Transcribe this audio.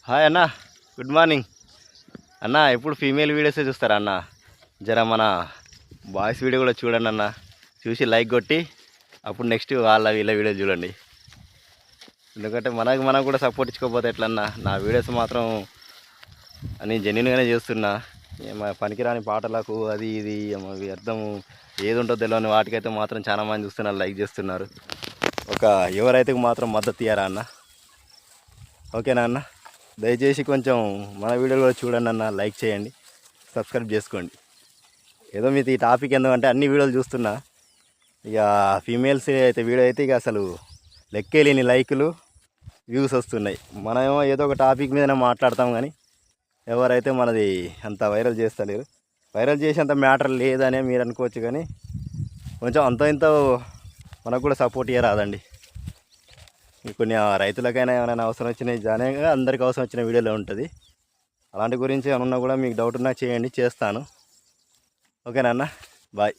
Hi అన్న, good morning అన్న. ఎప్పుడు ఫీమేల్ వీడియోసే చూస్తారా అన్న? జర మన బాయ్స్ వీడియో కూడా చూడండి అన్న. చూసి లైక్ కొట్టి అప్పుడు నెక్స్ట్ వాళ్ళ వీళ్ళ వీడియో చూడండి. ఎందుకంటే మనం కూడా సపోర్ట్ ఇచ్చుకోకపోతే ఎట్లన్నా. నా వీడియోస్ మాత్రం నేను జెన్యున్గానే చేస్తున్నా. పనికిరాని పాటలకు అది ఇది అర్థం ఏది ఉంటుందో తెలియని వాటికైతే మాత్రం చాలా మంది చూస్తున్నారు, లైక్ చేస్తున్నారు. ఒక ఎవరైతే మాత్రం మద్దతు ఇయ్యారా అన్న? ఓకేనా అన్న? దయచేసి కొంచెం మన వీడియోలు కూడా చూడండి అన్న, లైక్ చేయండి, సబ్స్క్రైబ్ చేసుకోండి. ఏదో మీది ఈ టాపిక్ ఎందుకంటే అన్ని వీడియోలు చూస్తున్నా. ఇక ఫీమేల్స్ అయితే వీడియో అయితే ఇక అసలు లెక్కే లేని లైకులు వ్యూస్ వస్తున్నాయి. మనమేమో ఏదో ఒక టాపిక్ మీదనే మాట్లాడతాం, కానీ ఎవరైతే మనది అంత వైరల్ చేస్తలేరు. వైరల్ చేసేంత మ్యాటర్ లేదనే మీరు అనుకోవచ్చు, కానీ కొంచెం అంత ఇంత మనకు కూడా సపోర్ట్ ఇయ్యరాదండి. కొన్ని రైతులకైనా ఏమైనా అవసరం వచ్చినాయి జానేగా అందరికి అవసరం వచ్చిన వీడియోలో ఉంటుంది. అలాంటి గురించి ఏమన్నా కూడా మీకు డౌట్ ఉన్నా చేయండి, చేస్తాను. ఓకేనా అన్న? బాయ్.